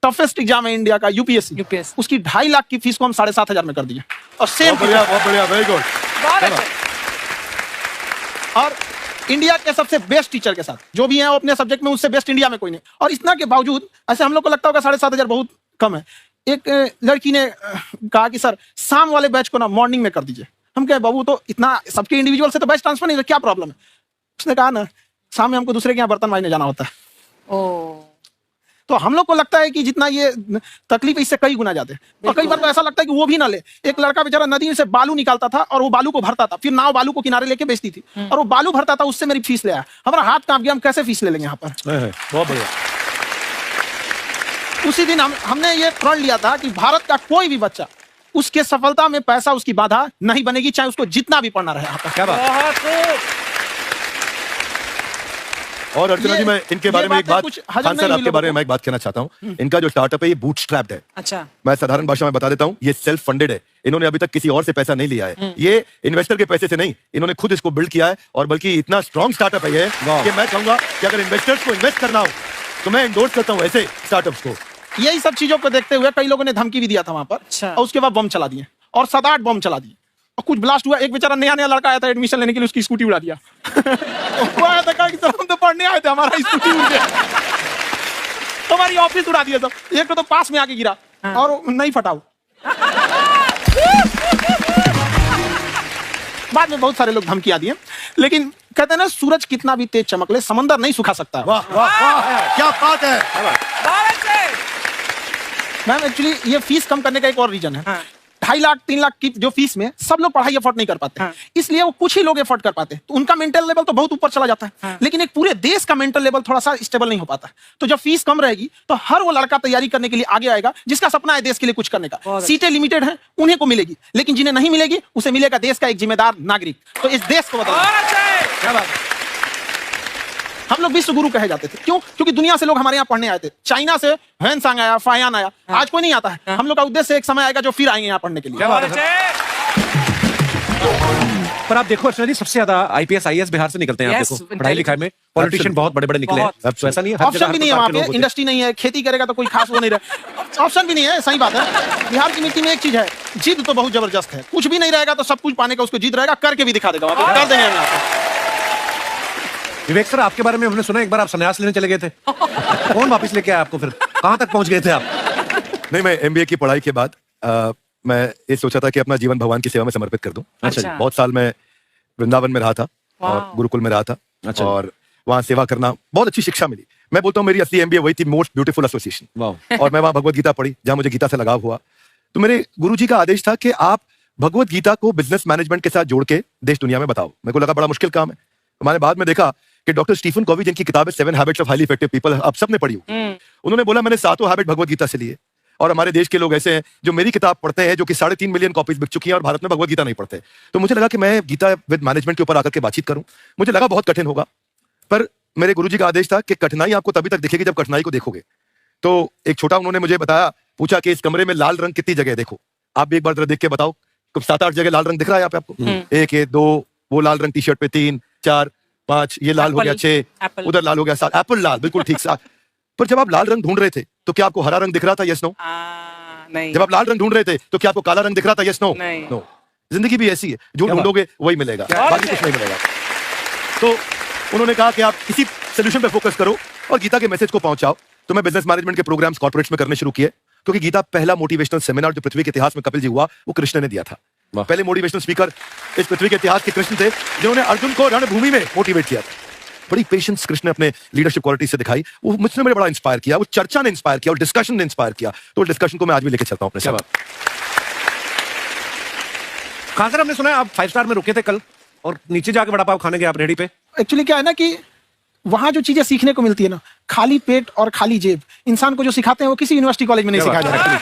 Toughest exam है India का, UPSC, उसकी 2.5 लाख की फीस को हम 7,500 में कर दिए। और सेम बहुत बढ़िया, वेरी गुड। और इंडिया के सबसे बेस्ट टीचर के साथ जो भी हैं वो अपने सब्जेक्ट में उससे बेस्ट इंडिया में कोई नहीं। और इतना के बावजूद ऐसे हम लोग को लगता होगा 7,500 बहुत कम है। एक लड़की ने कहा कि सर शाम वाले बैच को ना मॉर्निंग में कर दीजिए। हम कहे बाबू तो इतना सबके इंडिविजुअल से तो बैच ट्रांसफर नहीं, क्या प्रॉब्लम है? उसने कहा ना शाम में हमको दूसरे के यहाँ बर्तन मांजने जाना होता है। तो हम लोग को लगता है कि जितना ये तकलीफ इससे कई गुना ज्यादा है। और कई बार तो ऐसा लगता है कि वो भी ना ले। एक लड़का बेचारा नदी से बालू निकालता था और वो बालू को भरता था, फिर नाव बालू को किनारे लेके बेचती थी और वो बालू भरता था, उससे मेरी फीस ले आया। हमारा हाथ कांप गया, हम कैसे फीस ले लेंगे यहाँ पर? बहुत बढ़िया। उसी दिन हमने ये प्रण लिया था कि भारत का कोई भी बच्चा उसके सफलता में पैसा उसकी बाधा नहीं बनेगी, चाहे उसको जितना भी पढ़ना रहे। यहाँ पर क्या बात। और अर्चना जी मैं इनके बारे में एक बात, खान सर आपके बारे में मैं एक बात कहना चाहता हूँ। इनका जो स्टार्टअप है ये बूटस्ट्रैप्ड है। अच्छा, मैं साधारण भाषा में बता देता हूँ, ये सेल्फ फंडेड है। इन्होंने अभी तक किसी और से पैसा नहीं लिया है, ये इन्वेस्टर के पैसे से नहीं, इन्होंने खुद इसको बिल्ड किया है। और बल्कि इतना स्ट्रॉन्ग स्टार्टअप है ये कि मैं कहूंगा कि अगर इन्वेस्टर्स को इन्वेस्ट करना हो तो मैं एंडोर्स करता हूँ ऐसे स्टार्टअप्स को। यही सब चीजों को देखते हुए कई लोगों ने धमकी भी दिया था वहां पर, और उसके बाद बम चला दिए और 7-8 बम चला दिए और कुछ ब्लास्ट हुआ। एक बेचारा नया लड़का आया था एडमिशन लेने के लिए, उसकी स्कूटी उड़ा दिया। वो आया था कहा कि सर हम तो पढ़ने आए थे, हमारा स्कूटी उड़ गया, हमारी ऑफिस उड़ा दिया सब। एक तो पास में आके गिरा और नहीं फटा। बाद में बहुत सारे लोग धमकियां दिए, लेकिन कहते हैं ना सूरज कितना भी तेज चमक ले समंदर नहीं सुखा सकता। वाह वाह वाह, क्या बात है। मैम एक्चुअली ये फीस कम करने का एक और रीजन है। 2.5 लाख 3 लाख की जो फीस में सब लोग पढ़ाई अफोर्ड नहीं कर पाते, इसलिए वो कुछ ही लोग अफोर्ड कर पाते, तो उनका मेंटल लेवल तो बहुत ऊपर चला जाता है। लेकिन एक पूरे देश का मेंटल लेवल थोड़ा सा स्टेबल नहीं हो पाता। तो जब फीस कम रहेगी तो हर वो लड़का तैयारी करने के लिए आगे आएगा जिसका सपना है देश के लिए कुछ करने का। सीटें लिमिटेड हैं, उन्हें को मिलेगी, लेकिन जिन्हें नहीं मिलेगी उसे मिलेगा देश का एक जिम्मेदार नागरिक। तो इस देश को बदलना। हम लोग विश्व गुरु कहे जाते थे, क्यों? क्योंकि दुनिया से लोग हमारे यहाँ पढ़ने आए थे। चाइना से ह्वेनसांग आया, फायान आया, आज कोई नहीं आता है। हम लोग का उद्देश्य एक समय आएगा जो फिर आएंगे यहाँ पढ़ने के लिए। पर आप देखो अर्चना जी, सबसे ज्यादा आईपीएस आईएएस बिहार से निकलते हैं। आप देखो पढ़ाई लिखाई में पॉलिटिशियन बहुत बड़े बड़े निकले हैं। तो ऐसा नहीं है, ऑप्शन भी नहीं है वहाँ पे, इंडस्ट्री नहीं है, खेती करेगा तो कोई खास वो नहीं रहे, ऑप्शन भी नहीं है। सही बात है। बिहार की मिट्टी में एक चीज है, जिद तो बहुत जबरदस्त है। कुछ भी नहीं रहेगा तो सब कुछ पाने का उसको जिद रहेगा, करके भी दिखा देगा, कर देंगे हम यहाँ। विवेक सर, आपके बारे में हमने सुना एक बार आप संन्यास लेने चले गए थे। कौन वापस लेके आया आपको? फिर कहां तक पहुंच गए थे आप? नहीं, मैं एमबीए की पढ़ाई के बाद मैं ये सोचा था कि अपना जीवन भगवान की सेवा में समर्पित कर दूं। अच्छा। बहुत साल मैं वृंदावन में रहा था और गुरुकुल में रहा था। अच्छा। और वहाँ सेवा करना बहुत अच्छी शिक्षा मिली। मैं बोलता हूँ मेरी असली एमबीए वही थी, मोस्ट ब्यूटीफुल एसोसिएशन। और मैं वहाँ भगवत गीता पढ़ी, जहाँ मुझे गीता से लगाव हुआ। तो मेरे गुरुजी का आदेश था कि आप भगवत गीता को बिजनेस मैनेजमेंट के साथ जोड़ के देश दुनिया में बताओ। मेरे को लगा बड़ा मुश्किल काम है। मैंने बाद में देखा कि डॉक्टर स्टीफन कॉवी जिनकी किताब है 7 habits of highly effective people, आप सबने पढ़ी होगी, उन्होंने बोला मैंने 7 हैबिट भगवत गीता से लिए। और हमारे देश के लोग ऐसे हैं जो मेरी किताब पढ़ते हैं, जो कि 3.5 मिलियन कॉपीज बिक चुकी हैं और भारत में भगवत गीता नहीं पढ़ते। तो मुझे लगा कि मैं गीता विद मैनेजमेंट के ऊपर आकर के बातचीत करूं। मुझे लगा बहुत कठिन होगा, पर मेरे गुरुजी का आदेश था कि कठिनाई आपको तभी तक दिखेगी जब कठिनाई को देखोगे। तो एक छोटा उन्होंने मुझे बताया, पूछा कि इस कमरे में लाल रंग कितनी जगह देखो, आप भी एक बार जरा देख के बताओ। 7-8 जगह लाल रंग दिख रहा है यहाँ पे आपको? 1 2 वो लाल रंग टी शर्ट पे, 3 4 5 ये लाल हो गया, 6 उधर लाल हो गया, 7 एप्पल लाल, बिल्कुल ठीक 7। पर जब आप लाल रंग ढूंढ रहे थे तो क्या आपको हरा रंग दिख रहा था? Yes no? नहीं। जब आप लाल रंग ढूंढ रहे थे तो क्या आपको काला रंग दिख रहा था? Yes no? नो। जिंदगी भी ऐसी है, जो ढूंढोगे वही मिलेगा, बाकी कुछ नहीं मिलेगा। तो उन्होंने कहा कि आप इसी सोल्यूशन पे फोकस करो और गीता के मैसेज को पहुंचाओ। तो मैं बिजनेस मैनेजमेंट के प्रोग्राम्स कॉर्पोरेट्स में करने शुरू किए, क्योंकि गीता पहला मोटिवेशनल सेमिनार जो पृथ्वी के इतिहास में कपिल जी हुआ वो कृष्ण ने दिया था। पहले मोटिवेशनल स्पीकर इस पृथ्वी के इतिहास के कृष्ण थे, जिन्होंने अर्जुन को रणभूमि में मोटिवेट किया था। बड़ी पेशेंस कृष्ण ने अपने लीडरशिप क्वालिटी से दिखाई। वो मुझसे मुझे बड़ा इंस्पायर किया, वो चर्चा ने इंस्पायर किया और डिस्कशन ने इंस्पायर किया। तो डिस्कशन को मैं आज भी लेके चलता हूं अपने साथ। खान सर, हमने सुना है आप 5 स्टार में रुके थे कल और नीचे जाके वड़ा पाव खाने गए आप रेडी पे। एक्चुअली क्या है ना कि वहां जो चीजें सीखने को मिलती है ना, खाली पेट और खाली जेब इंसान को जो सिखाते हैं वो किसी यूनिवर्सिटी कॉलेज में नहीं सिखाया जाता।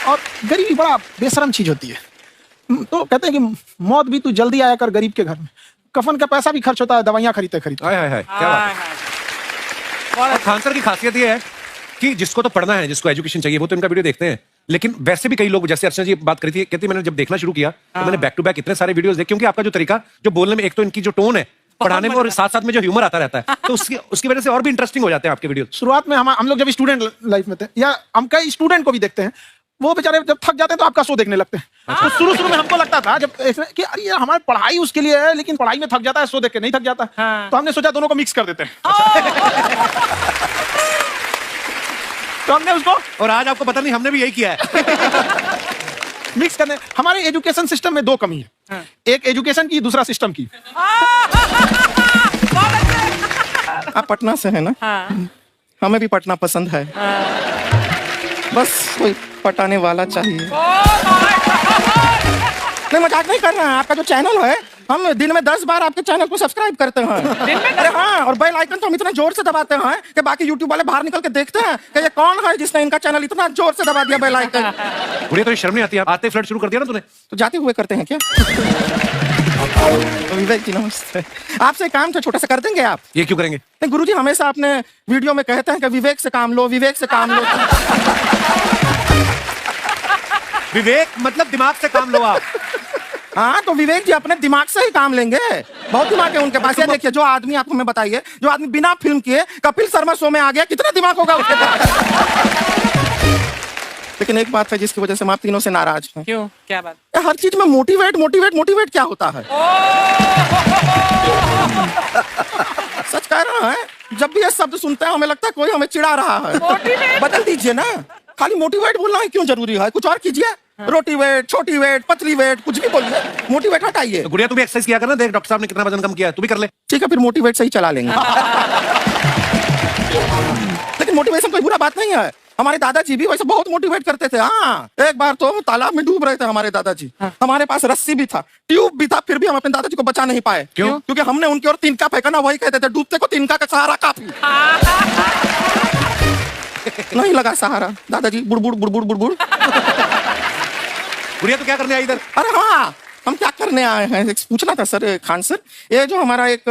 और गरीबी बड़ा बेशरम चीज होती है। तो कहते हैं कि मौत भी तू जल्दी आया कर गरीब के घर में। कफन का पैसा भी खर्च होता है, दवाइयां खरीदते क्या बात है। और खान सर की खासियत ये है कि जिसको तो पढ़ना है, जिसको एजुकेशन चाहिए, वो तो इनका वीडियो देखते हैं। लेकिन वैसे भी कई लोग, जैसे अर्चना जी बात करी थी, कहती मैंने जब देखना शुरू किया तो मैंने बैक टू बैक इतने सारे वीडियोस देखे, क्योंकि आपका जो तरीका जो बोलने में, एक तो इनकी जो टोन है पढ़ाने में और साथ साथ में जो ह्यूमर आता रहता है, तो उसकी वजह से और भी इंटरेस्टिंग हो जाते हैं आपके वीडियो। शुरुआत में हम लोग जब स्टूडेंट लाइफ में थे, या हम कई स्टूडेंट को भी देखते हैं, वो बेचारे जब थक जाते हैं तो आपका शो देखने लगते हैं। तो शुरू में हमको लगता था जब कि अरे यार हमारी पढ़ाई उसके लिए है, लेकिन पढ़ाई में थक जाता है, शो देख के नहीं थक जाता। तो हमने सोचा दोनों को मिक्स कर देते हैं। तो हमने उसको, और आज आपको पता नहीं हमने भी यही किया है। मिक्स करने। हमारे एजुकेशन सिस्टम में दो कमी है, एक एजुकेशन की, दूसरा सिस्टम की। आप पटना से है ना? हमें भी पटना पसंद है, बस कोई पटाने वाला चाहिए। नहीं, मजाक नहीं कर रहे हैं। आपका जो चैनल है, हम दिन में 10 बार आपके चैनल को सब्सक्राइब करते हैं। अरे हाँ, और बेल आइकन तो हम इतना जोर से दबाते हैं कि बाकी यूट्यूब वाले बाहर निकल के देखते हैं कि ये कौन है जिसने इनका चैनल इतना जोर से दबा दिया बेल आइकन। बुढ़िया तो शर्म नहीं आती, आते फ्लर्ट शुरू कर दिया ना तूने। तो जाते हुए करते हैं क्या? विवेक जी नमस्ते, आपसे काम था छोटा सा, कर देंगे आप? ये क्यों करेंगे? नहीं गुरुजी, हमेशा अपने वीडियो में कहते हैं कि विवेक से काम लो, विवेक से काम लो। विवेक मतलब दिमाग से काम लो आप। हाँ, तो विवेक जी अपने दिमाग से ही काम लेंगे, बहुत दिमाग है उनके पास। ये देखिए, जो आदमी, आपको मैं बताइए, जो आदमी बिना फिल्म किए कपिल शर्मा शो में आ गया, कितना दिमाग होगा उसके पास। लेकिन एक बात है जिसकी वजह से हम आप तीनों से नाराज हैं। क्यों? क्या बात? हर चीज में मोटिवेट मोटिवेट मोटिवेट क्या होता है? सच कह रहा है, जब भी ये शब्द सुनते हैं हमें लगता है कोई हमें चिढ़ा रहा है। बदल दीजिए ना, खाली मोटिवेट बोलना है क्यों जरूरी है? कुछ और कीजिए। रोटी वेट, छोटी वेट, पतली वेट, कुछ भी बोलिए, मोटिवेट हटाइए। तो गुड़िया तू भी एक्सरसाइज किया कर ना, देख डॉक्टर साहब ने कितना वजन कम किया है, तू भी कर ले। ठीक है, फिर मोटिवेट से ही चला लेंगे। लेकिन मोटिवेशन कोई बुरा बात नहीं है। हमारे दादाजी भी वैसे बहुत मोटिवेट करते थे। हाँ, एक बार तो तालाब में डूब रहे थे हमारे दादाजी। हमारे पास रस्सी भी था, ट्यूब भी था, फिर भी हम अपने दादाजी को बचा नहीं पाए। क्यों? क्योंकि हमने उनकी ओर तिनका फेंका ना, वही कहते थे डूबते को तिनका का सहारा काफी। नहीं लगा सहारा, दादाजी बुड़बुड़ बुड़बुड़ बुड़बुड़। गुड़िया तो क्या करने आई इधर? अरे हाँ, हम क्या करने आए हैं, एक पूछना था सर खान सर। ये जो हमारा एक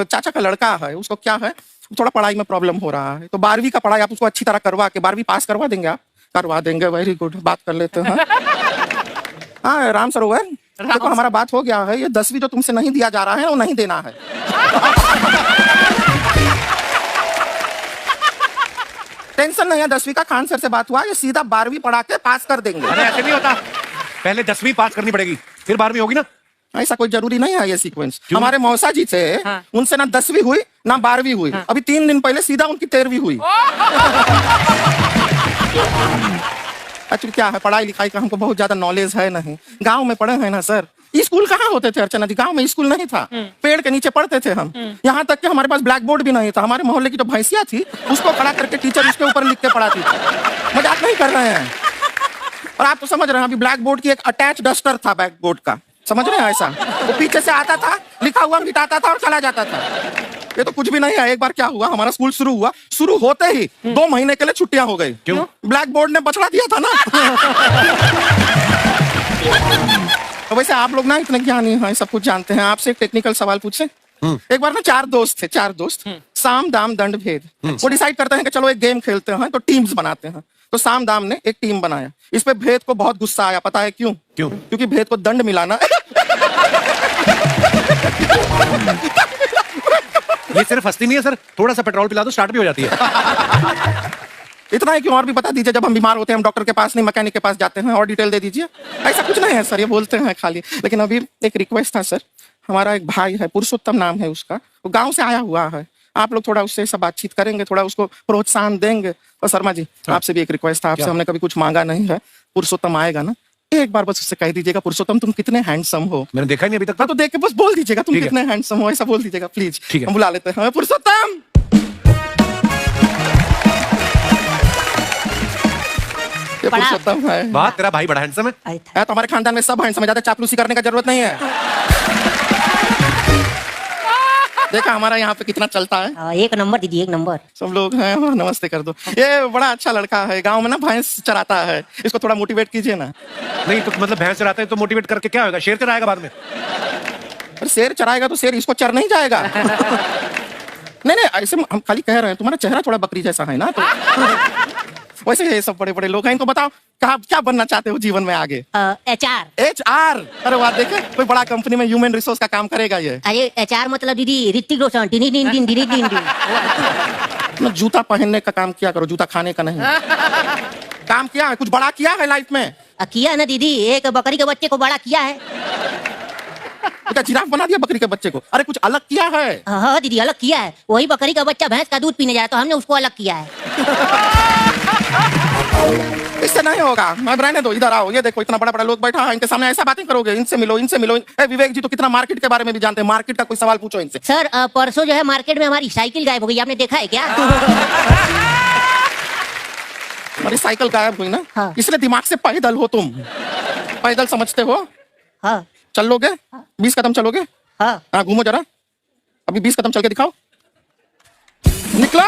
चाचा का लड़का है, उसको क्या है, थोड़ा पढ़ाई में प्रॉब्लम हो रहा है, तो 12वीं का पढ़ाई आप उसको अच्छी तरह करवा के 12वीं पास करवा देंगे आप? करवा देंगे, वेरी गुड, बात कर लेते हैं। हाँ राम सरोवर, देखो हमारा बात हो गया है, ये 10वीं जो तुमसे नहीं दिया जा रहा है वो नहीं देना है। टेंशन नहीं है, 10वीं का खान सर से बात हुआ, ये सीधा 12वीं पढ़ा के पास कर देंगे। अरे ऐसे नहीं होता, पहले 10वीं पास करनी पड़ेगी, फिर 12वीं होगी ना। ऐसा कोई जरूरी नहीं है ये सीक्वेंस। हमारे मौसा जी थे, उनसे ना 10वीं हुई ना 12वीं हुई, अभी 3 दिन पहले सीधा उनकी 13वीं हुई। एक्चुअली क्या है, पढ़ाई लिखाई का हमको बहुत ज्यादा नॉलेज है नहीं। गांव में पढ़े हैं ना सर। स्कूल कहाँ होते थे अर्चना जी? गांव में स्कूल नहीं था, पेड़ के नीचे पढ़ते थे हम। यहाँ तक कि हमारे पास ब्लैक बोर्ड भी नहीं था। हमारे मोहल्ले की जो भैंसिया थी उसको खड़ा करके टीचर उसके ऊपर लिख के पढ़ाती थी। मजाक नहीं कर रहे हैं। और आप तो समझ रहे हैं, अभी ब्लैक बोर्ड की एक अटैच डस्टर था ब्लैक बोर्ड का, समझ रहे हैं? ऐसा वो पीछे से आता था, लिखा हुआ मिटाता था और चला जाता था। ये तो कुछ भी नहीं है। एक बार क्या हुआ, हमारा स्कूल शुरू हुआ, शुरू होते ही 2 महीने के लिए छुट्टियां हो गई। क्यों? ब्लैक बोर्ड ने बचड़ा दिया था ना। तो वैसे आप लोग ना इतने ज्ञानी हैं, सब कुछ जानते हैं। आपसे एक टेक्निकल सवाल पूछे। एक बार ना 4 दोस्त थे, 4 दोस्त, साम दाम दंड भेद। वो डिसाइड करते हैं कि चलो एक गेम खेलते हैं, तो टीम्स बनाते हैं। तो साम दाम ने एक टीम बनाया। इस पे भेद को बहुत गुस्सा आया, पता है क्यों? क्यों? क्योंकि भेद को दंड मिलाना। ये सिर्फ हस्ती नहीं है सर, थोड़ा सा पेट्रोल पिला दो स्टार्ट भी हो जाती है। इतना है कि और भी बता दीजिए, जब हम बीमार होते हैं हम डॉक्टर के पास नहीं मैकेनिक के पास जाते हैं, और डिटेल दे दीजिए। ऐसा कुछ नहीं है सर, ये बोलते हैं खाली। लेकिन अभी एक रिक्वेस्ट था सर, हमारा एक भाई है, पुरुषोत्तम नाम है उसका, वो गांव से आया हुआ है। आप लोग थोड़ा उससे सब बातचीत करेंगे, थोड़ा उसको प्रोत्साहन देंगे। और शर्मा जी आपसे भी एक रिक्वेस्ट था, आपसे हमने कभी कुछ मांगा नहीं है। पुरुषोत्तम आएगा ना, एक बार बस उससे कह दीजिएगा, पुरुषोत्तम तुम कितने हैंडसम हो। मैंने देखा ही नहीं अभी तक। हाँ, तो देख के बस बोल दीजिएगा तुम ठीक है। कितने हैंडसम हो, ऐसा बोल दीजिएगा प्लीज। ठीक है। हम बुला लेते हैं पुरुषोत्तम। ये पुरुषोत्तम है। वाह, तेरा भाई बड़ा हैंडसम है। तो हमारे खानदान में सब हैंडसम है, ज्यादा चापलूसी करने का जरूरत नहीं है। देखा हमारा यहाँ पे कितना चलता है। एक नंबर दीदी, एक नंबर। सब लोग हैं, हाँ, नमस्ते कर दो। ये बड़ा अच्छा लड़का है, गांव में ना भैंस चराता है, इसको थोड़ा मोटिवेट कीजिए ना। नहीं तो मतलब भैंस चराते हैं तो मोटिवेट करके क्या होगा? शेर चराएगा बाद में। अरे शेर चराएगा तो शेर इसको चर नहीं जाएगा। नहीं नहीं, ऐसे हम खाली कह रहे हैं, तुम्हारा चेहरा थोड़ा बकरी जैसा है ना, तो वैसे ये सब बड़े बड़े लोग हैं, इनको बताओ क्या क्या बनना चाहते हो जीवन में आगे? HR। HR। अरे वाह, देखे कोई बड़ा कंपनी में ह्यूमन रिसोर्स का काम करेगा ये। अरे HR मतलब दीदी ऋतिक रोशन, टिनी दिन दिन दिन दिन दिन। अपना जूता पहनने का काम किया करो, जूता खाने का नहीं। काम किया है, कुछ बड़ा किया है लाइफ में? किया ना दीदी, एक बकरी के बच्चे को बड़ा किया है। तो क्या जिराफ बना दिया बकरी के बच्चे को? अरे कुछ अलग किया है। हाँ दीदी, अलग किया है। वही बकरी का बच्चा भैंस का दूध पीने जाए तो हमने उसको अलग किया है। इससे नहीं होगा, मैं रहने दो, इधर आओ। ये देखो इतना बड़ा बड़ा लोग बैठा है, इनके सामने ऐसा बातें करोगे? इनसे मिलो, इनसे मिलो। विवेक जी तो कितना मार्केट के बारे में भी जानते हैं, मार्केट का कोई सवाल पूछो इनसे। सर परसों जो है मार्केट में हमारी साइकिल गायब हो गई, आपने देखा है क्या? हमारी साइकिल गायब हुई ना, हाँ। इसलिए दिमाग से पैदल हो तुम। पैदल समझते हो? हाँ चल लोगे? 20 कदम चलोगे? हाँ। हाँ घूमो जरा, अभी 20 कदम चल के दिखाओ। निकलो।